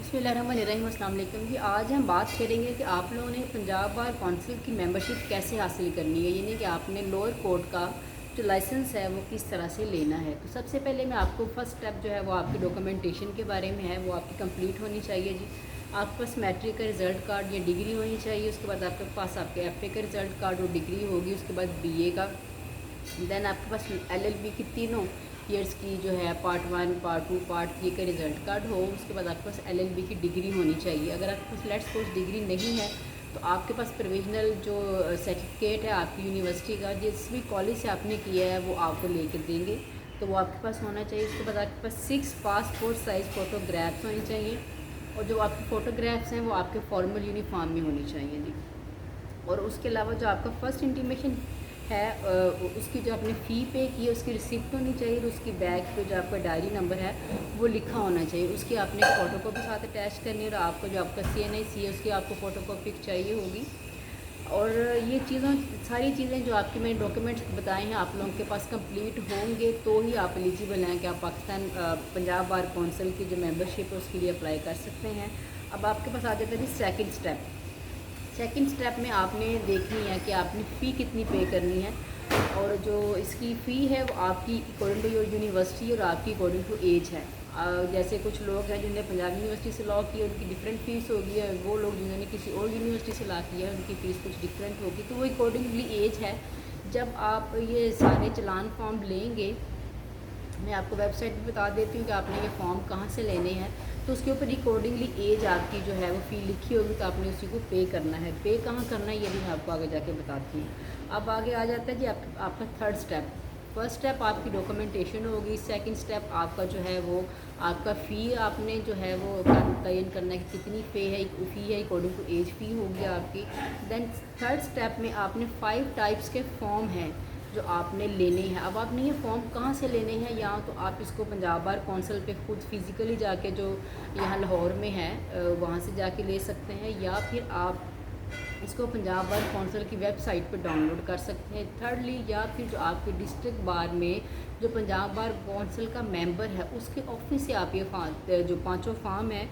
बिस्मिल्लाहिर्रहमानिर्रहीम। अस्सलाम वालेकुम जी। आज हम बात करेंगे कि आप लोगों ने पंजाब बार कौंसिल की मेंबरशिप कैसे हासिल करनी है, यानी कि आपने लोअर कोर्ट का जो लाइसेंस है वो किस तरह से लेना है। तो सबसे पहले मैं आपको फर्स्ट स्टेप जो है वो आपकी डॉक्यूमेंटेशन के बारे में है, वो आपकी कंप्लीट होनी चाहिए जी। आपके पास मैट्रिक का रिज़ल्ट कार्ड या डिग्री होनी चाहिए। उसके बाद आपके पास आपके FA का रिज़ल्ट कार्ड और डिग्री होगी। उसके बाद BA का, देन आपके पास LLB की तीनों ईयर्स की जो है पार्ट 1, पार्ट 2, पार्ट 3 का रिज़ल्ट कार्ड हो। उसके बाद आपके पास LLB की डिग्री होनी चाहिए। अगर आपके पास लेट्स सपोज डिग्री नहीं है तो आपके पास प्रोविजनल जो सर्टिफिकेट है आपकी यूनिवर्सिटी का, जिस भी कॉलेज से आपने किया है वो आपको लेकर देंगे, तो वो आपके पास होना चाहिए। उसके बाद आपके पास 6 पासपोर्ट साइज़ फ़ोटोग्राफ्स होनी चाहिए, और जो आपके फ़ोटोग्राफ्स हैं वो आपके फॉर्मल यूनिफॉर्म में होनी चाहिए जी। और उसके अलावा जो आपका फ़र्स्ट इंटीमेशन है उसकी जो आपने फ़ी पे की है उसकी रिसिप्ट होनी चाहिए, और उसकी बैग पे जो आपका डायरी नंबर है वो लिखा होना चाहिए। उसकी आपने फ़ोटो कॉपी साथ अटैच करनी है, और आपको जो आपका CNIC है उसकी आपको फ़ोटो कॉपी चाहिए होगी। और ये सारी चीज़ें जो आपके मैंने डॉक्यूमेंट्स बताए हैं आप लोगों के पास कंप्लीट होंगे तो ही आप एलिजिबल हैं कि आप पाकिस्तान पंजाब बार कौंसिल की जो मेंबरशिप है उसके लिए अप्लाई कर सकते हैं। अब आपके पास आ जाता है जी सेकंड स्टेप में आपने देखनी है कि आपने फ़ी कितनी पे करनी है, और जो इसकी फ़ी है वो आपकी अकॉर्डिंग टू योर यूनिवर्सिटी और आपकी अकॉर्डिंग टू एज है। जैसे कुछ लोग हैं जिन्होंने पंजाब यूनिवर्सिटी से लॉ किया उनकी डिफरेंट फ़ीस होगी, है वो लोग जिन्होंने किसी और यूनिवर्सिटी से लॉ किया है उनकी फ़ीस कुछ डिफरेंट होगी, तो वो अकॉर्डिंगली एज है। जब आप ये सारे चलान फॉर्म लेंगे, मैं आपको वेबसाइट भी बता देती हूँ कि आपने ये फॉर्म कहाँ से लेने हैं, तो उसके ऊपर अकॉर्डिंगली एज आपकी जो है वो फ़ी लिखी होगी, तो आपने उसी को पे करना है। पे कहाँ करना है ये भी मैं आपको आगे जाके बताती हूँ। अब आगे आ जाता है जी आपका थर्ड स्टेप। फर्स्ट स्टेप आपकी डॉक्यूमेंटेशन होगी। सेकंड स्टेप आपका जो है वो आपका फ़ी आपने जो है वो तयन करना है कि कितनी फ़ी है अकॉर्डिंग टू एज फ़ी होगी आपकी। देन थर्ड स्टेप में आपने 5 टाइप्स के फॉर्म हैं जो आपने लेने हैं। अब आपने ये फॉर्म कहाँ से लेने हैं, या तो आप इसको पंजाब बार कौंसिल पे खुद फिज़िकली जाके जो यहाँ लाहौर में है वहाँ से जाके ले सकते हैं, या फिर आप इसको पंजाब बार कौंसिल की वेबसाइट पर डाउनलोड कर सकते हैं। थर्डली, या फिर जो आपके डिस्ट्रिक्ट बार में जो पंजाब बार कौंसिल का मेंबर है उसके ऑफिस से आप ये जो पाँचों फॉर्म है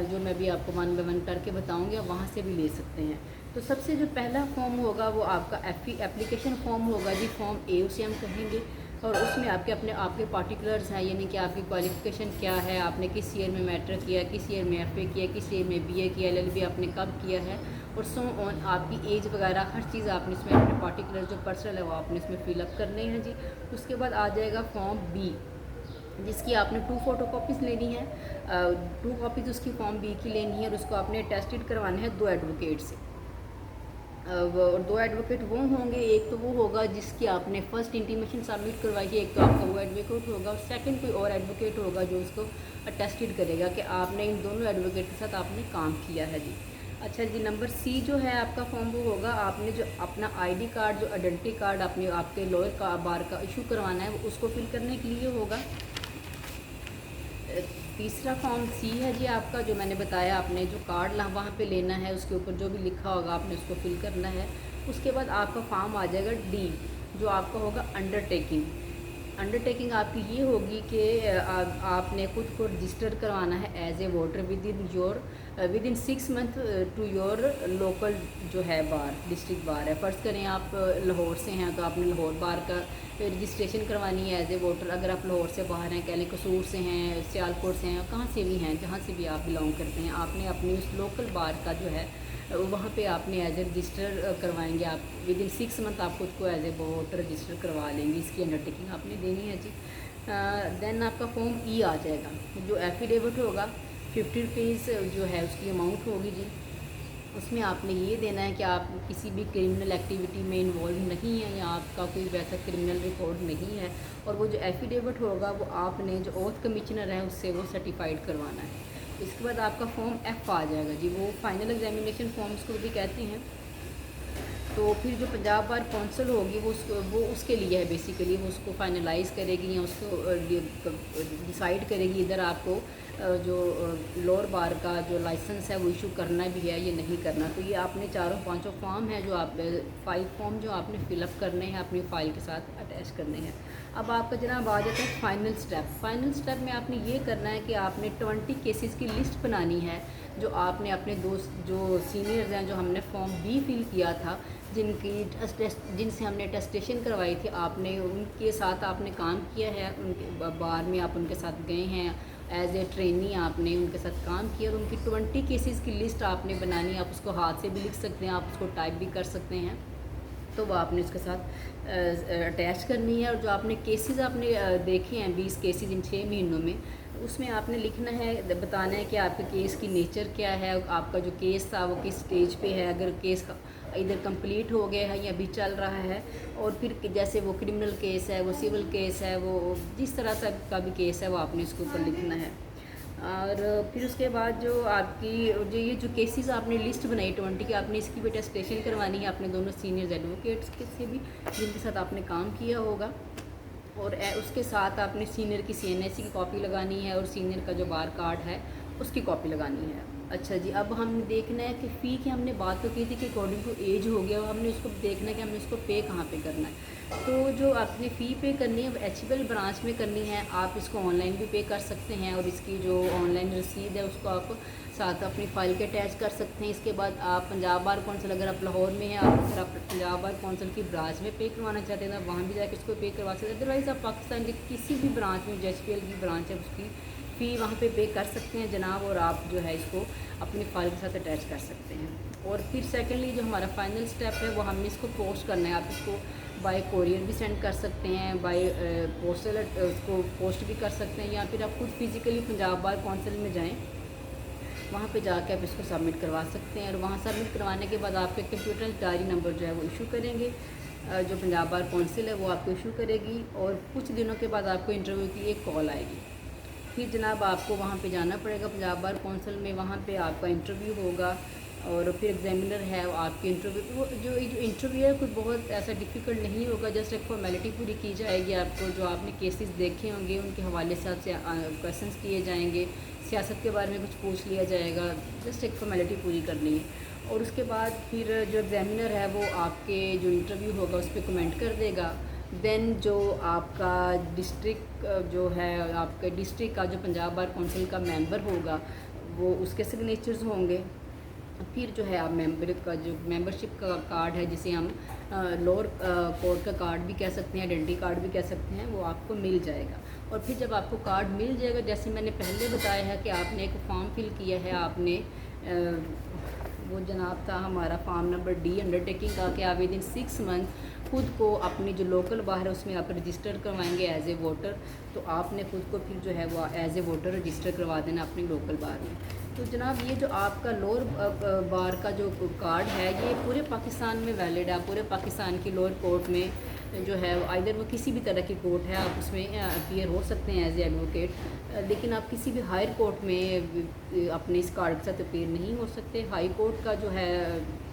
जो मैं भी आपको 1 बाय 1 करके बताऊँगी, आप वहाँ से भी ले सकते हैं। तो सबसे जो पहला फॉर्म होगा वो आपका एप्लीकेशन फॉर्म होगा जी, फॉर्म A उसे हम कहेंगे। और उसमें आपके पार्टिकुलर्स हैं, यानी कि आपकी क्वालिफ़िकेशन क्या है, आपने किस ईयर में मैट्रिक किया, किस ईयर में FA किया, किस ईयर में BA किया, LLB आपने कब किया है, और सो ऑन आपकी एज वगैरह हर चीज़ आपने इसमें अपने पार्टिकुलर जो पर्सनल है वो आपने इसमें फिलअप करने हैं जी। उसके बाद आ जाएगा फॉर्म B, जिसकी आपने 2 फ़ोटो कॉपीज़ लेनी है। 2 कॉपीज़ उसकी फॉर्म B की लेनी है, और उसको आपने अटेस्टेड करवाना है 2 एडवोकेट से। 2 एडवोकेट वो होंगे, एक तो वो होगा जिसकी आपने फ़र्स्ट इंटीमेशन सबमिट करवाई है, एक तो आपका वो एडवोकेट होगा, और सेकंड कोई और एडवोकेट होगा जो उसको अटेस्टेड करेगा कि आपने इन दोनों एडवोकेट के साथ आपने काम किया है जी। अच्छा जी, नंबर C जो है आपका फॉर्म वो होगा, आपने जो अपना ID कार्ड, जो आइडेंटिटी कार्ड अपने आपके लोअर का बार का इशू करवाना है वो उसको फिल करने के लिए होगा। तीसरा फॉर्म C है जी आपका, जो मैंने बताया आपने जो कार्ड वहाँ पे लेना है उसके ऊपर जो भी लिखा होगा आपने उसको फिल करना है। उसके बाद आपका फॉर्म आ जाएगा D, जो आपका होगा अंडरटेकिंग आपकी ये होगी कि आपने खुद को रजिस्टर करवाना है as a voter within 6 month to your local जो है बार, डिस्ट्रिक्ट बार है। फ़र्ज़ करें आप लाहौर से हैं तो आपने लाहौर बार का रजिस्ट्रेशन करवानी है एज ए वोटर। अगर आप लाहौर से बाहर हैं, कह लें कसूर से हैं, सियालकोट से हैं, कहाँ से भी हैं, जहाँ से भी आप बिलोंग करते हैं, आपने अपनी उस लोकल बार का जो है वहाँ पे आपने एज ए रजिस्टर करवाएंगे। आप विद इन 6 मंथ आप खुद को एज ए वोटर रजिस्टर करवा लेंगे, इसकी अंडरटेकिंग आपने देनी है जी। देन आपका फॉर्म E आ जाएगा, जो एफिडेविट होगा 50 रुपीज़ जो है उसकी अमाउंट होगी जी। उसमें आपने ये देना है कि आप किसी भी क्रिमिनल एक्टिविटी में इन्वॉल्व नहीं है, या आपका कोई वैसा क्रिमिनल रिकॉर्ड नहीं है, और वो जो एफिडेविट होगा वो आपने जो ओथ कमिश्नर है उससे वो सर्टिफाइड करवाना है। इसके बाद आपका फॉर्म F आ जाएगा जी, वो फाइनल एग्जामिनेशन फॉर्म उसको भी कहते हैं। तो फिर जो पंजाब बार कौंसिल होगी वो उसके लिए है बेसिकली, वो उसको फाइनलाइज़ करेगी या उसको डिसाइड करेगी इधर आपको जो लोअर बार का जो लाइसेंस है वो इशू करना भी है, ये नहीं करना। तो ये आपने चारों पांचों फॉर्म है जो आप 5 फॉर्म जो आपने फिलअप करने हैं, अपनी फ़ाइल के साथ अटैच करने हैं। अब आपका जनाब आ जाता है फाइनल स्टेप। फाइनल स्टेप में आपने ये करना है कि आपने 20 केसेस की लिस्ट बनानी है, जो आपने अपने दोस्त जो सीनियर्स हैं, जो हमने फॉर्म बी फिल किया था, जिनसे हमने टेस्टेशन करवाई थी, आपने उनके साथ आपने काम किया है, उनके बार में आप उनके साथ गए हैं एज ए ट्रेनी, आपने उनके साथ काम किया और उनकी 20 केसेस की लिस्ट आपने बनानी है। आप उसको हाथ से भी लिख सकते हैं, आप उसको टाइप भी कर सकते हैं, तो वो आपने उसके साथ अटैच करनी है। और जो आपने केसेस आपने देखे हैं 20 केसेस इन 6 महीनों में, उसमें आपने लिखना है, बताना है कि आपके केस की नेचर क्या है, आपका जो केस था वो किस स्टेज पे है, अगर केस इधर कंप्लीट हो गया है या अभी चल रहा है, और फिर जैसे वो क्रिमिनल केस है, वो सिविल केस है, वो जिस तरह का भी केस है वो आपने इसके ऊपर लिखना है। और फिर उसके बाद जो आपकी जो ये जो केसेस आपने लिस्ट बनाई 20 की, आपने इसकी भी टेस्टेशन करवानी है अपने दोनों सीनियर्स एडवोकेट्स के से भी, जिनके साथ आपने काम किया होगा। और उसके साथ आपने सीनियर की CNSE की कॉपी लगानी है और सीनियर का जो बार कार्ड है उसकी कॉपी लगानी है। अच्छा जी, अब हमने देखना है कि फ़ी की हमने बात तो की थी कि अकॉर्डिंग टू एज हो गया, और हमने उसको देखना है कि हमने उसको पे कहाँ पे करना है। तो जो आपने फ़ी पे करनी है वो HBL ब्रांच में करनी है। आप इसको ऑनलाइन भी पे कर सकते हैं, और इसकी जो ऑनलाइन रसीद है उसको आप साथ अपनी फ़ाइल के अटैच कर सकते हैं। इसके बाद आप पंजाब बार कौंसिल, अगर आप लाहौर में हैं, आप अगर आप पंजाब बार कौंसिल की ब्रांच में पे करवाना चाहते हैं तो आप वहाँ भी जाकर इसको पे करवा सकते हैं। अदरवाइज़ आप पाकिस्तान के किसी भी ब्रांच में जो HBL की ब्रांच है उसकी फ़ी वहाँ पे कर सकते हैं जनाब, और आप जो है इसको अपनी फ़ाइल के साथ अटैच कर सकते हैं। और फिर सेकेंडली जो हमारा फाइनल स्टेप है वो हमने इसको पोस्ट करना है। आप इसको बाय कोरियर भी सेंड कर सकते हैं, बाय पोस्टल उसको पोस्ट भी कर सकते हैं, या फिर आप खुद फिज़िकली पंजाब बार कौंसिल में जाएँ, वहाँ पे जाके आप इसको सबमिट करवा सकते हैं। और वहाँ सबमिट करवाने के बाद आपके कंप्यूटर डायरी नंबर जो है वो इशू करेंगे, जो पंजाब बार कौंसिल है वो आपको इशू करेगी, और कुछ दिनों के बाद आपको इंटरव्यू की एक कॉल आएगी। फिर जनाब आपको वहाँ पे जाना पड़ेगा पंजाब बार कौंसिल में, वहाँ पे आपका इंटरव्यू होगा, और फिर एग्जामिनर है वो आपके इंटरव्यू, वो जो इंटरव्यू है कोई बहुत ऐसा डिफ़िकल्ट नहीं होगा, जस्ट एक फॉर्मेलिटी पूरी की जाएगी। आपको जो आपने केसेस देखे होंगे उनके हवाले से आपसे क्वेश्चंस किए जाएंगे, सियासत के बारे में कुछ पूछ लिया जाएगा, जस्ट एक फॉर्मेलिटी पूरी करनी है। और उसके बाद फिर जो एग्ज़ामिनर है वो आपके जो इंटरव्यू होगा उस पर कमेंट कर देगा। देन जो आपका डिस्ट्रिक्ट जो है, आपके डिस्ट्रिक्ट का जो पंजाब बार कौंसिल का मेंबर होगा वो उसके सिग्नेचर्स होंगे। फिर जो है आप मेंबर का जो मेंबरशिप का कार्ड है, जिसे हम लोअर कोर्ट का कार्ड भी कह सकते हैं, आइडेंटिटी कार्ड भी कह सकते हैं, वो आपको मिल जाएगा। और फिर जब आपको कार्ड मिल जाएगा, जैसे मैंने पहले बताया है कि आपने एक फॉर्म फिल किया है, आपने वो जनाब था हमारा फॉर्म नंबर D अंडरटेकिंग का, कि आप विद इन 6 मंथ खुद को अपनी जो लोकल बार है उसमें आप रजिस्टर करवाएंगे एज ए वोटर। तो आपने खुद को फिर जो है वो एज ए वोटर रजिस्टर करवा देना अपनी लोकल बार में। तो जनाब ये जो आपका लोअर बार का जो कार्ड है ये पूरे पाकिस्तान में वैलिड है। पूरे पाकिस्तान की लोअर कोर्ट में जो है आइदर वो किसी भी तरह की कोर्ट है, आप उसमें अपीयर हो सकते हैं एज ए एडवोकेट, लेकिन आप किसी भी हायर कोर्ट में अपने इस कार्ड के साथ अपीयर नहीं हो सकते। हाई कोर्ट का जो है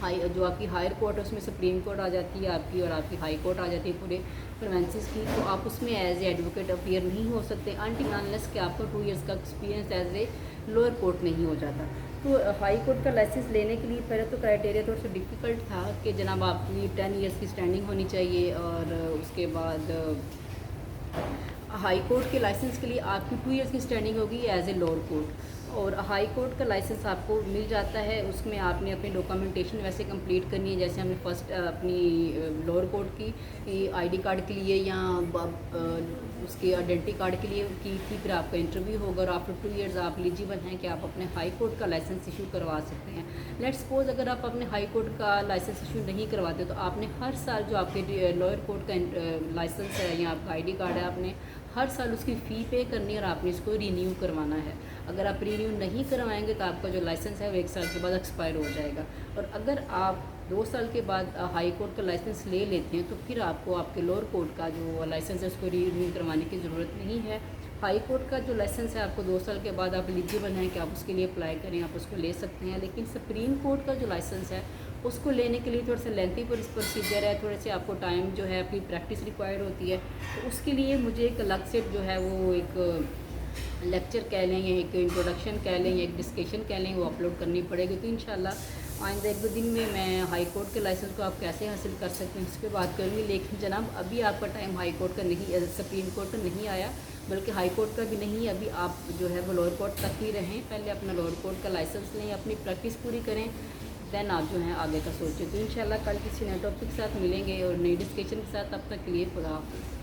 जो आपकी हायर कोर्ट है उसमें सुप्रीम कोर्ट आ जाती है आपकी, और आपकी हाई कोर्ट आ जाती है पूरे प्रोविंसेस की, तो आप उसमें एज ए एडवोकेट अपीयर नहीं हो सकते अनटिल अनलेस कि आपको 2 इयर्स का experience as a lower court नहीं हो जाता। तो हाई कोर्ट का लाइसेंस लेने के लिए पहले तो क्राइटेरिया थोड़ा सा डिफ़िकल्ट था कि जनाब आपकी 10 इयर्स की स्टैंडिंग होनी चाहिए, और उसके बाद हाई कोर्ट के लाइसेंस के लिए आपकी 2 इयर्स की स्टैंडिंग होगी एज ए लोअर कोर्ट। और हाई कोर्ट का लाइसेंस आपको मिल जाता है, उसमें आपने अपनी डॉक्यूमेंटेशन वैसे कंप्लीट करनी है जैसे हमने फ़र्स्ट अपनी लोअर कोर्ट की आईडी कार्ड के लिए या उसके आइडेंटिटी कार्ड के लिए की थी। फिर आपका इंटरव्यू होगा और आफ्टर 2 इयर्स आप एलिजिबल हैं कि आप अपने हाई कोर्ट का लाइसेंस इशू करवा सकते हैं। लेट्स सपोज अगर आप अपने हाई कोर्ट का लाइसेंस इशू नहीं करवाते तो आपने हर साल जो आपके लोअर कोर्ट का लाइसेंस है या आपका ID कार्ड है, आपने हर साल उसकी फ़ी पे करनी है और आपने इसको रीन्यू करवाना है। अगर आप रीन्यू नहीं करवाएंगे तो आपका जो लाइसेंस है वो 1 साल के बाद एक्सपायर हो जाएगा। और अगर आप 2 साल के बाद हाई कोर्ट का लाइसेंस ले लेते हैं तो फिर आपको आपके लोअर कोर्ट का जो लाइसेंस है उसको रीन्यू करवाने की ज़रूरत नहीं है। हाई कोर्ट का जो लाइसेंस है आपको 2 साल के बाद आप एलिजिबल हैं कि आप उसके लिए अप्लाई करें, आप उसको ले सकते हैं। लेकिन सुप्रीम कोर्ट का जो लाइसेंस है उसको लेने के लिए थोड़ा सा लेंथी प्रोसीजर है, थोड़े से आपको टाइम जो है अपनी प्रैक्टिस रिक्वायर होती है। तो उसके लिए मुझे एक अलग से जो है वो एक लेक्चर कह लें या एक इंट्रोडक्शन कह लें या एक डिस्कशन कह लें, वो अपलोड करनी पड़ेगी। तो इंशाल्लाह आइंदा 1-2 दिन में मैं हाई कोर्ट के लाइसेंस को आप कैसे हासिल कर सकते हैं इस पर बात करूँगी। लेकिन जनाब अभी आपका टाइम हाई कोर्ट का नहीं, सुप्रीम कोर्ट का नहीं आया, बल्कि हाई कोर्ट का भी नहीं। अभी आप जो है वो लोअर कोर्ट तक ही रहें। पहले अपना लोअर कोर्ट का लाइसेंस लें, अपनी प्रैक्टिस पूरी करें, दैन आप जो है आगे का सोचें। तो इंशाल्लाह कल किसी नए टॉपिक के साथ मिलेंगे और नई डिस्कशन के साथ। तब तक के लिए खुदा हाफ़िज़।